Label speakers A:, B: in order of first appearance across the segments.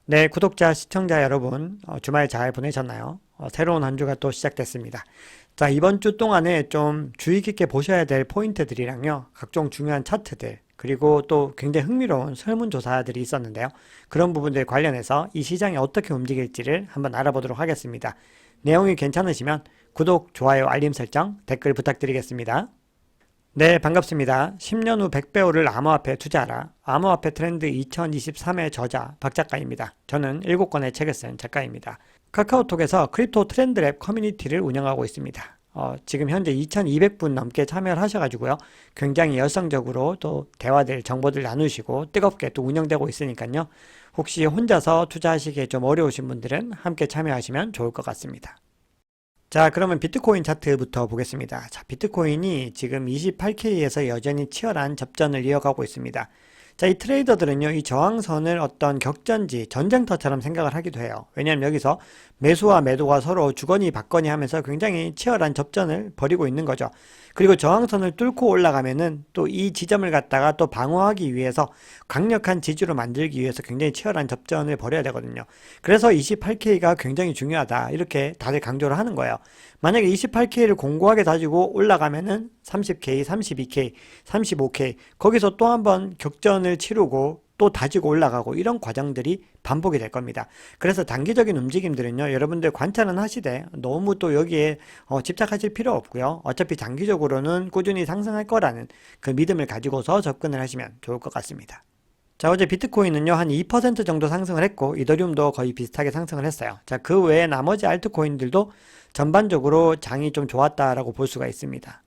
A: 네, 구독자, 시청자 여러분, 주말 잘 보내셨나요? 새로운 한 주가 또 시작됐습니다. 자, 이번 주 동안에 좀 주의 깊게 보셔야 될 포인트들이랑요, 각종 중요한 차트들, 그리고 또 굉장히 흥미로운 설문조사들이 있었는데요. 그런 부분들 관련해서 이 시장이 어떻게 움직일지를 한번 알아보도록 하겠습니다. 내용이 괜찮으시면 구독, 좋아요, 알림 설정, 댓글 부탁드리겠습니다. 네, 반갑습니다. 10년 후 100배우를 암호화폐에 투자하라. 암호화폐 트렌드 2023의 저자 박 작가입니다. 저는 7권의 책을 쓴 작가입니다. 카카오톡에서 크립토 트렌드랩 커뮤니티를 운영하고 있습니다. 지금 현재 2200분 넘게 참여를 하셔가지고요. 굉장히 열성적으로 또 대화들, 정보들 나누시고 뜨겁게 또 운영되고 있으니까요. 혹시 혼자서 투자하시기에 좀 어려우신 분들은 함께 참여하시면 좋을 것 같습니다. 자, 그러면 비트코인 차트부터 보겠습니다. 자, 비트코인이 지금 28K에서 여전히 치열한 접전을 이어가고 있습니다. 자, 이 트레이더들은요, 이 저항선을 어떤 격전지, 전쟁터처럼 생각을 하기도 해요. 왜냐하면 여기서 매수와 매도가 서로 주거니 받거니 하면서 굉장히 치열한 접전을 벌이고 있는 거죠. 그리고 저항선을 뚫고 올라가면은 또 이 지점을 갖다가 또 방어하기 위해서 강력한 지지로 만들기 위해서 굉장히 치열한 접전을 벌여야 되거든요. 그래서 28K가 굉장히 중요하다. 이렇게 다들 강조를 하는 거예요. 만약에 28K를 공고하게 다지고 올라가면은 30K, 32K, 35K 거기서 또 한번 격전을 치르고 또 다지고 올라가고 이런 과정들이 반복이 될 겁니다. 그래서 단기적인 움직임들은요, 여러분들 관찰은 하시되 너무 또 여기에 집착하실 필요 없고요. 어차피 장기적으로는 꾸준히 상승할 거라는 그 믿음을 가지고서 접근을 하시면 좋을 것 같습니다. 자, 어제 비트코인은요, 한 2% 정도 상승을 했고, 이더리움도 거의 비슷하게 상승을 했어요. 자, 그 외에 나머지 알트코인들도 전반적으로 장이 좀 좋았다라고 볼 수가 있습니다.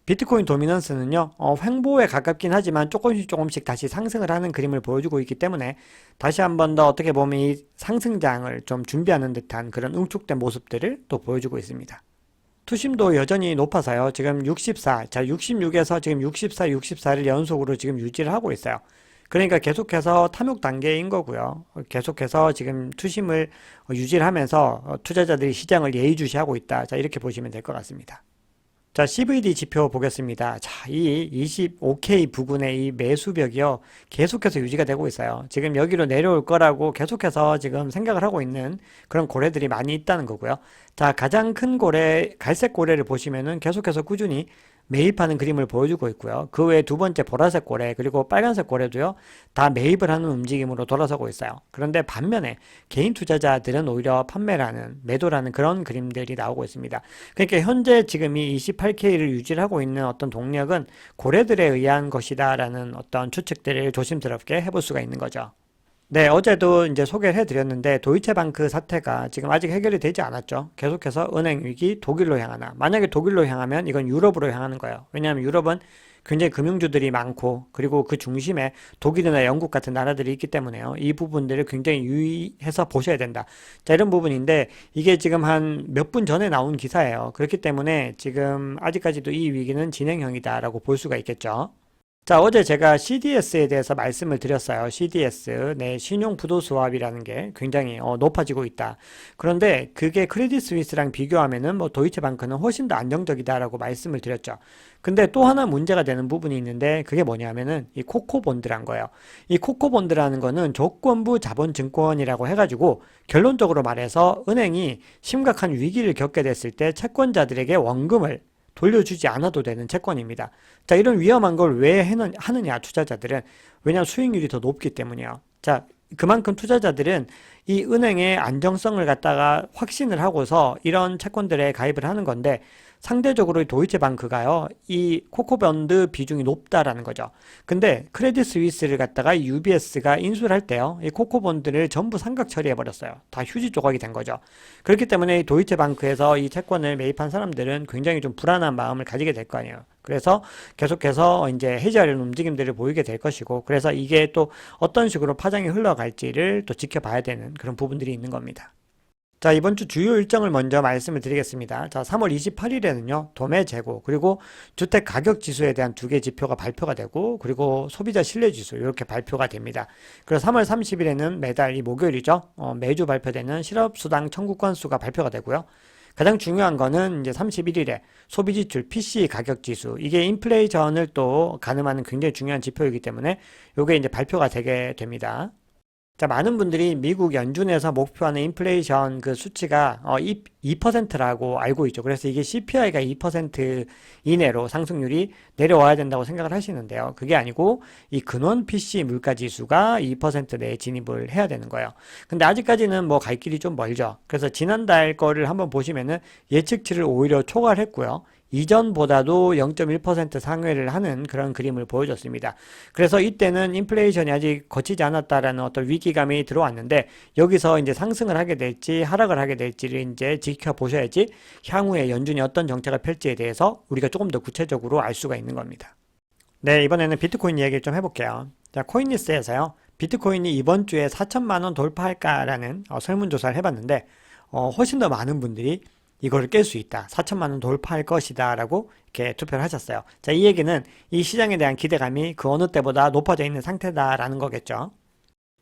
A: 비트코인 도미넌스는요, 횡보에 가깝긴 하지만 조금씩 다시 상승을 하는 그림을 보여주고 있기 때문에 다시 한번 더 어떻게 보면 이 상승장을 좀 준비하는 듯한 그런 응축된 모습들을 또 보여주고 있습니다. 투심도 여전히 높아서요. 지금 64, 자, 66에서 지금 64, 64를 연속으로 지금 유지를 하고 있어요. 그러니까 계속해서 탐욕 단계인 거고요. 계속해서 지금 투심을 유지를 하면서 투자자들이 시장을 예의주시하고 있다. 자, 이렇게 보시면 될 것 같습니다. 자, CVD 지표 보겠습니다. 자, 이 25K 부근의 이 매수벽이요, 계속해서 유지가 되고 있어요. 지금 여기로 내려올 거라고 계속해서 지금 생각을 하고 있는 그런 고래들이 많이 있다는 거고요. 자, 가장 큰 고래, 갈색 고래를 보시면은 계속해서 꾸준히 매입하는 그림을 보여주고 있고요. 그 외에 두 번째 보라색 고래, 그리고 빨간색 고래도요, 다 매입을 하는 움직임으로 돌아서고 있어요. 그런데 반면에 개인 투자자들은 오히려 판매를 하는, 매도라는 그런 그림들이 나오고 있습니다. 그러니까 현재 지금 이 28K를 유지를 하고 있는 어떤 동력은 고래들에 의한 것이다라는 어떤 추측들을 조심스럽게 해볼 수가 있는 거죠. 네, 어제도 이제 소개를 해드렸는데 도이체방크 사태가 지금 아직 해결이 되지 않았죠. 계속해서 은행 위기 독일로 향하나. 만약에 독일로 향하면 이건 유럽으로 향하는 거예요. 왜냐하면 유럽은 굉장히 금융주들이 많고 그리고 그 중심에 독일이나 영국 같은 나라들이 있기 때문에요. 이 부분들을 굉장히 유의해서 보셔야 된다. 자, 이런 부분인데 이게 지금 한 몇 분 전에 나온 기사예요. 그렇기 때문에 지금 아직까지도 이 위기는 진행형이다라고 볼 수가 있겠죠. 자, 어제 제가 CDS에 대해서 말씀을 드렸어요. CDS, 네, 신용 부도 수합이라는 게 굉장히 높아지고 있다. 그런데 그게 크레딧 스위스랑 비교하면은 뭐 도이체방크는 훨씬 더 안정적이다라고 말씀을 드렸죠. 근데 또 하나 문제가 되는 부분이 있는데 그게 뭐냐면은 이 코코본드란 거예요. 이 코코본드라는 거는 조건부 자본증권이라고 해가지고 결론적으로 말해서 은행이 심각한 위기를 겪게 됐을 때 채권자들에게 원금을 돌려주지 않아도 되는 채권입니다. 자, 이런 위험한 걸 왜 하느냐, 투자자들은. 왜냐하면 수익률이 더 높기 때문이에요. 자, 그만큼 투자자들은 이 은행의 안정성을 갖다가 확신을 하고서 이런 채권들에 가입을 하는 건데 상대적으로 이 도이체방크가요, 이 코코본드 비중이 높다라는 거죠. 근데 크레딧 스위스를 갖다가 UBS가 인수를 할 때요, 이 코코본드를 전부 상각 처리해 버렸어요. 다 휴지 조각이 된 거죠. 그렇기 때문에 이 도이체방크에서 이 채권을 매입한 사람들은 굉장히 좀 불안한 마음을 가지게 될 거 아니에요. 그래서 계속해서 이제 해지하려는 움직임들을 보이게 될 것이고, 그래서 이게 또 어떤 식으로 파장이 흘러갈지를 또 지켜봐야 되는 그런 부분들이 있는 겁니다. 자, 이번 주 주요 일정을 먼저 말씀을 드리겠습니다. 자, 3월 28일에는요, 도매 재고, 그리고 주택 가격 지수에 대한 두 개 지표가 발표가 되고, 그리고 소비자 신뢰 지수, 이렇게 발표가 됩니다. 그리고 3월 30일에는 매달 이 목요일이죠. 매주 발표되는 실업수당 청구 건수가 발표가 되고요. 가장 중요한 거는 이제 31일에 소비지출 PC 가격 지수, 이게 인플레이션을 또 가늠하는 굉장히 중요한 지표이기 때문에 이게 이제 발표가 되게 됩니다. 자, 많은 분들이 미국 연준에서 목표하는 인플레이션 그 수치가 2%라고 알고 있죠. 그래서 이게 CPI가 2% 이내로 상승률이 내려와야 된다고 생각을 하시는데요. 그게 아니고 이 근원 PC 물가 지수가 2% 내에 진입을 해야 되는 거예요. 근데 아직까지는 뭐 갈 길이 좀 멀죠. 그래서 지난달 거를 한번 보시면은 예측치를 오히려 초과했고요. 이전보다도 0.1% 상회를 하는 그런 그림을 보여줬습니다. 그래서 이때는 인플레이션이 아직 거치지 않았다라는 어떤 위기감이 들어왔는데 여기서 이제 상승을 하게 될지 하락을 하게 될지를 이제 지켜보셔야지 향후에 연준이 어떤 정책을 펼지에 대해서 우리가 조금 더 구체적으로 알 수가 있는 겁니다. 네, 이번에는 비트코인 이야기를 좀 해볼게요. 자, 코인리스에서요. 비트코인이 이번 주에 4천만 원 돌파할까라는 설문조사를 해봤는데 훨씬 더 많은 분들이 이거를 깰 수 있다. 4천만 원 돌파할 것이다. 라고 이렇게 투표를 하셨어요. 자, 이 얘기는 이 시장에 대한 기대감이 그 어느 때보다 높아져 있는 상태다라는 거겠죠.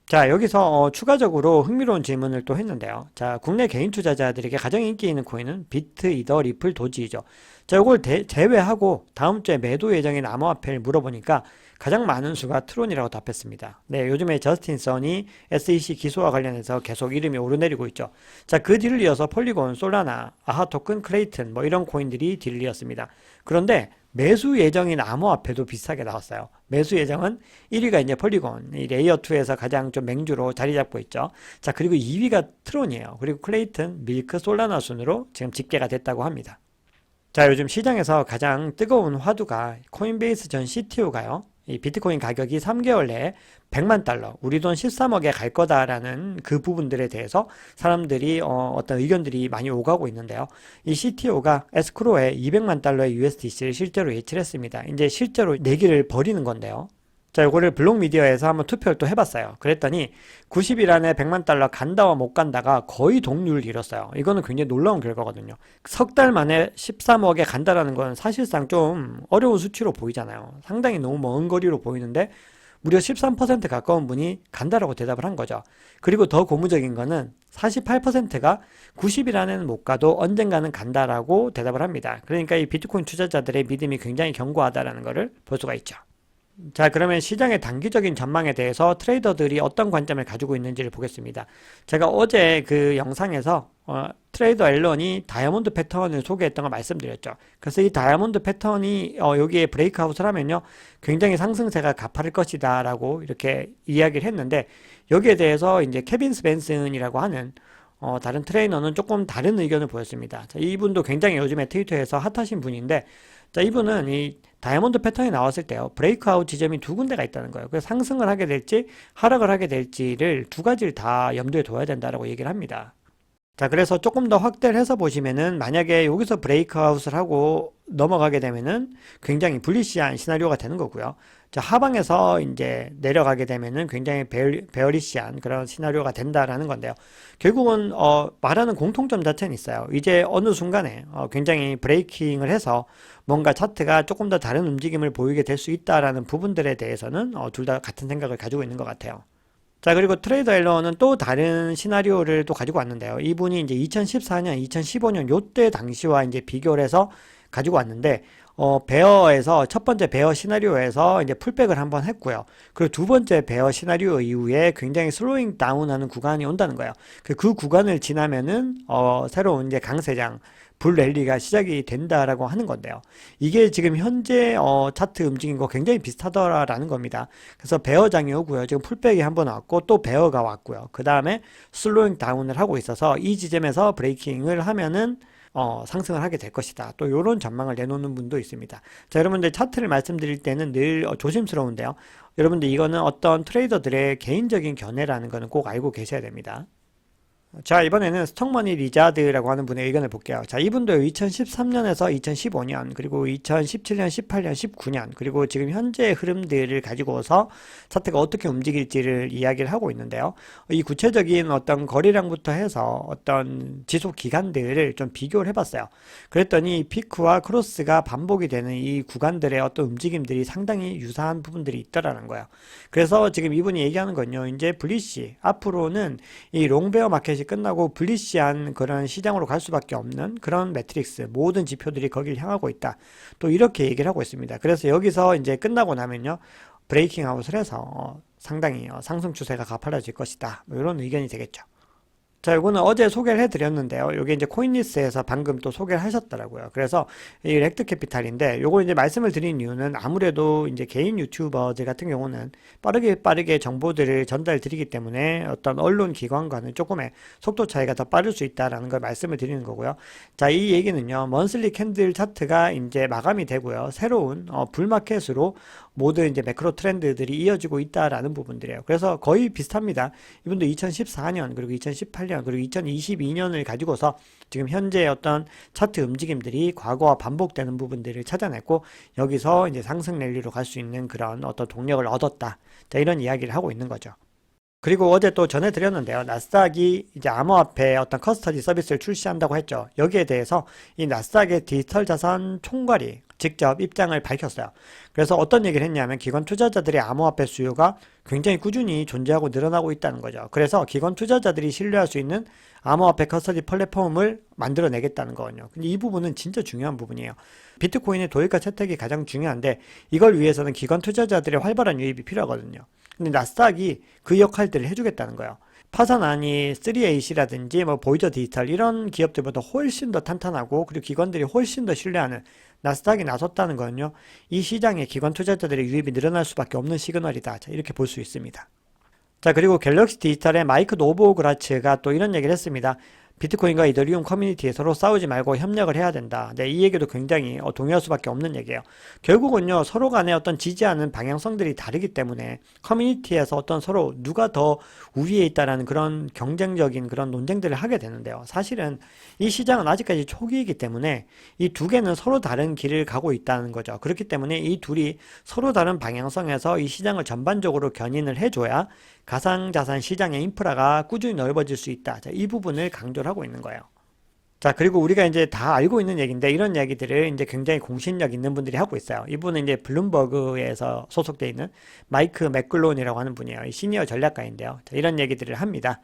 A: 자, 여기서 추가적으로 흥미로운 질문을 또 했는데요. 자, 국내 개인 투자자들에게 가장 인기 있는 코인은 비트, 이더, 리플, 도지이죠. 자, 이걸 제외하고 다음 주에 매도 예정인 암호화폐를 물어보니까 가장 많은 수가 트론이라고 답했습니다. 네, 요즘에 저스틴 선이 SEC 기소와 관련해서 계속 이름이 오르내리고 있죠. 자, 그 뒤를 이어서 폴리곤, 솔라나, 아하토큰, 크레이튼 뭐 이런 코인들이 뒤를 이었습니다. 그런데 매수 예정인 암호화폐도 비슷하게 나왔어요. 매수 예정은 1위가 이제 폴리곤, 이 레이어 2에서 가장 좀 맹주로 자리 잡고 있죠. 자, 그리고 2위가 트론이에요. 그리고 클레이튼, 밀크, 솔라나 순으로 지금 집계가 됐다고 합니다. 자, 요즘 시장에서 가장 뜨거운 화두가 코인베이스 전 CTO가요. 이 비트코인 가격이 3개월 내에 100만 달러, 우리 돈 13억에 갈 거다라는 그 부분들에 대해서 사람들이 어떤 의견들이 많이 오가고 있는데요. 이 CTO가 에스크로에 200만 달러의 USDC를 실제로 예치를 했습니다. 이제 실제로 내기를 벌이는 건데요. 자, 요거를 블록미디어에서 한번 투표를 또 해봤어요. 그랬더니 90일 안에 100만 달러 간다와 못 간다가 거의 동률을 이뤘어요. 이거는 굉장히 놀라운 결과거든요. 석 달 만에 13억에 간다라는 건 사실상 좀 어려운 수치로 보이잖아요. 상당히 너무 먼 거리로 보이는데 무려 13% 가까운 분이 간다라고 대답을 한 거죠. 그리고 더 고무적인 거는 48%가 90일 안에는 못 가도 언젠가는 간다라고 대답을 합니다. 그러니까 이 비트코인 투자자들의 믿음이 굉장히 견고하다라는 것을 볼 수가 있죠. 자, 그러면 시장의 단기적인 전망에 대해서 트레이더들이 어떤 관점을 가지고 있는지를 보겠습니다. 제가 어제 그 영상에서 트레이더 앨런이 다이아몬드 패턴을 소개했던 걸 말씀드렸죠. 그래서 이 다이아몬드 패턴이 여기에 브레이크아웃을 하면요, 굉장히 상승세가 가파를 것이다 라고 이렇게 이야기를 했는데, 여기에 대해서 이제 케빈 스벤슨이라고 하는 다른 트레이너는 조금 다른 의견을 보였습니다. 자, 이분도 굉장히 요즘에 트위터에서 핫하신 분인데, 자, 이분은 이 다이아몬드 패턴이 나왔을 때요, 브레이크아웃 지점이 두 군데가 있다는 거예요. 그래서 상승을 하게 될지 하락을 하게 될지를 두 가지를 다 염두에 둬야 된다라고 얘기를 합니다. 자, 그래서 조금 더 확대를 해서 보시면은 만약에 여기서 브레이크아웃을 하고 넘어가게 되면은 굉장히 불리시한 시나리오가 되는 거고요. 자, 하방에서 이제 내려가게 되면은 굉장히 베어리시한 그런 시나리오가 된다라는 건데요. 결국은 말하는 공통점 자체는 있어요. 이제 어느 순간에 굉장히 브레이킹을 해서 뭔가 차트가 조금 더 다른 움직임을 보이게 될 수 있다라는 부분들에 대해서는 둘 다 같은 생각을 가지고 있는 것 같아요. 자, 그리고 트레이더 앨런은 또 다른 시나리오를 또 가지고 왔는데요. 이분이 이제 2014년, 2015년 요때 당시와 이제 비교를 해서 가지고 왔는데, 베어에서 첫 번째 베어 시나리오에서 이제 풀백을 한번 했고요. 그리고 두 번째 베어 시나리오 이후에 굉장히 슬로잉 다운하는 구간이 온다는 거예요. 그 구간을 지나면은 새로운 이제 강세장 불 랠리가 시작이 된다라고 하는 건데요. 이게 지금 현재 차트 움직임과 굉장히 비슷하더라라는 겁니다. 그래서 베어장이 오고요. 지금 풀백이 한번 왔고 또 베어가 왔고요. 그 다음에 슬로잉 다운을 하고 있어서 이 지점에서 브레이킹을 하면은 상승을 하게 될 것이다. 또 이런 전망을 내놓는 분도 있습니다. 자, 여러분들 차트를 말씀드릴 때는 늘 조심스러운데요. 여러분들 이거는 어떤 트레이더들의 개인적인 견해라는 거는 꼭 알고 계셔야 됩니다. 자, 이번에는 스톡머니 리자드라고 하는 분의 의견을 볼게요. 자, 이분도 2013년에서 2015년, 그리고 2017년, 18년, 19년, 그리고 지금 현재의 흐름들을 가지고서 차트가 어떻게 움직일지를 이야기를 하고 있는데요. 이 구체적인 어떤 거래량부터 해서 어떤 지속 기간들을 좀 비교를 해봤어요. 그랬더니 피크와 크로스가 반복이 되는 이 구간들의 어떤 움직임들이 상당히 유사한 부분들이 있더라는 거예요. 그래서 지금 이분이 얘기하는 건요, 이제 블리시, 앞으로는 이 롱베어 마켓이 끝나고 불리시한 그런 시장으로 갈 수밖에 없는 그런 매트릭스, 모든 지표들이 거길 향하고 있다. 또 이렇게 얘기를 하고 있습니다. 그래서 여기서 이제 끝나고 나면요, 브레이킹 아웃을 해서 상당히 상승 추세가 가팔라질 것이다. 뭐 이런 의견이 되겠죠. 자, 요거는 어제 소개를 해드렸는데요. 요게 이제 코인리스에서 방금 또 소개를 하셨더라고요. 그래서 이 렉트 캐피탈인데, 요거 이제 말씀을 드린 이유는 아무래도 이제 개인 유튜버들 같은 경우는 빠르게 정보들을 전달 드리기 때문에 어떤 언론 기관과는 조금의 속도 차이가 더 빠를 수 있다라는 걸 말씀을 드리는 거고요. 자, 이 얘기는요, 먼슬리 캔들 차트가 이제 마감이 되고요. 새로운 불마켓으로 모든 이제 매크로 트렌드들이 이어지고 있다라는 부분들이에요. 그래서 거의 비슷합니다. 이분도 2014년, 그리고 2018년, 그리고 2022년을 가지고서 지금 현재 어떤 차트 움직임들이 과거와 반복되는 부분들을 찾아냈고, 여기서 이제 상승 랠리로 갈 수 있는 그런 어떤 동력을 얻었다. 자, 이런 이야기를 하고 있는 거죠. 그리고 어제 또 전해드렸는데요. 나스닥이 이제 암호화폐 어떤 커스터디 서비스를 출시한다고 했죠. 여기에 대해서 이 나스닥의 디지털 자산 총괄이 직접 입장을 밝혔어요. 그래서 어떤 얘기를 했냐면 기관 투자자들의 암호화폐 수요가 굉장히 꾸준히 존재하고 늘어나고 있다는 거죠. 그래서 기관 투자자들이 신뢰할 수 있는 암호화폐 커스터디 플랫폼을 만들어내겠다는 거거든요. 근데 이 부분은 진짜 중요한 부분이에요. 비트코인의 도입과 채택이 가장 중요한데 이걸 위해서는 기관 투자자들의 활발한 유입이 필요하거든요. 근데 나스닥이 그 역할들을 해주겠다는 거예요. 파산안이 3AC라든지 뭐 보이저 디지털 이런 기업들보다 훨씬 더 탄탄하고 그리고 기관들이 훨씬 더 신뢰하는 나스닥이 나섰다는 거는요. 이 시장에 기관 투자자들의 유입이 늘어날 수밖에 없는 시그널이다. 자, 이렇게 볼 수 있습니다. 자, 그리고 갤럭시 디지털의 마이크 노보그라츠가 또 이런 얘기를 했습니다. 비트코인과 이더리움 커뮤니티에 서로 싸우지 말고 협력을 해야 된다. 네, 이 얘기도 굉장히 동의할 수밖에 없는 얘기예요. 결국은요, 서로 간에 어떤 지지하는 방향성들이 다르기 때문에 커뮤니티에서 어떤 서로 누가 더 우위에 있다라는 그런 경쟁적인 그런 논쟁들을 하게 되는데요. 사실은 이 시장은 아직까지 초기이기 때문에 이 두 개는 서로 다른 길을 가고 있다는 거죠. 그렇기 때문에 이 둘이 서로 다른 방향성에서 이 시장을 전반적으로 견인을 해줘야 가상자산 시장의 인프라가 꾸준히 넓어질 수 있다. 자, 이 부분을 강조를 하고 있는 거예요. 자, 그리고 우리가 이제 다 알고 있는 얘기인데 이런 얘기들을 이제 굉장히 공신력 있는 분들이 하고 있어요. 이분은 이제 블룸버그에서 소속되어 있는 마이크 맥글론이라고 하는 분이에요. 시니어 전략가인데요. 자, 이런 얘기들을 합니다.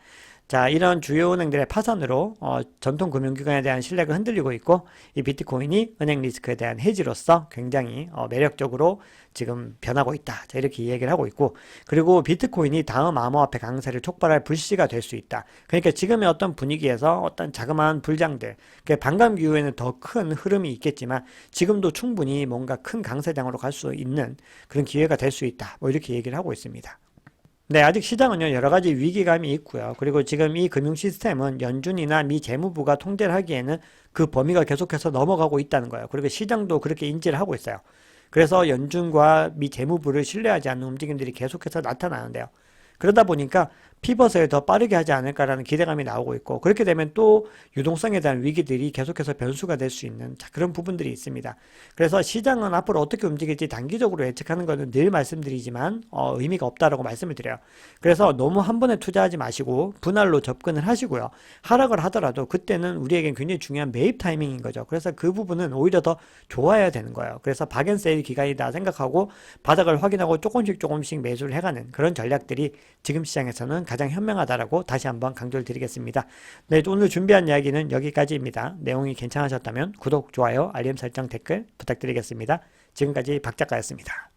A: 자, 이런 주요 은행들의 파산으로 전통 금융기관에 대한 신뢰가 흔들리고 있고 이 비트코인이 은행 리스크에 대한 헤지로서 굉장히 매력적으로 지금 변하고 있다. 자, 이렇게 이야기를 하고 있고 그리고 비트코인이 다음 암호화폐 강세를 촉발할 불씨가 될 수 있다. 그러니까 지금의 어떤 분위기에서 어떤 자그마한 불장들, 반감기 이후에는 더 큰 흐름이 있겠지만 지금도 충분히 뭔가 큰 강세장으로 갈 수 있는 그런 기회가 될 수 있다. 뭐 이렇게 얘기를 하고 있습니다. 네, 아직 시장은요, 여러 가지 위기감이 있고요. 그리고 지금 이 금융 시스템은 연준이나 미 재무부가 통제를 하기에는 그 범위가 계속해서 넘어가고 있다는 거예요. 그리고 시장도 그렇게 인지를 하고 있어요. 그래서 연준과 미 재무부를 신뢰하지 않는 움직임들이 계속해서 나타나는데요. 그러다 보니까 피벗을 더 빠르게 하지 않을까라는 기대감이 나오고 있고 그렇게 되면 또 유동성에 대한 위기들이 계속해서 변수가 될 수 있는 그런 부분들이 있습니다. 그래서 시장은 앞으로 어떻게 움직일지 단기적으로 예측하는 것은 늘 말씀드리지만 의미가 없다라고 말씀을 드려요. 그래서 너무 한 번에 투자하지 마시고 분할로 접근을 하시고요. 하락을 하더라도 그때는 우리에겐 굉장히 중요한 매입 타이밍인 거죠. 그래서 그 부분은 오히려 더 좋아야 되는 거예요. 그래서 박앤세일 기간이다 생각하고 바닥을 확인하고 조금씩 매수를 해가는 그런 전략들이 지금 시장에서는 가장 현명하다라고 다시 한번 강조를 드리겠습니다. 네, 오늘 준비한 이야기는 여기까지입니다. 내용이 괜찮으셨다면 구독, 좋아요, 알림 설정, 댓글 부탁드리겠습니다. 지금까지 박 작가였습니다.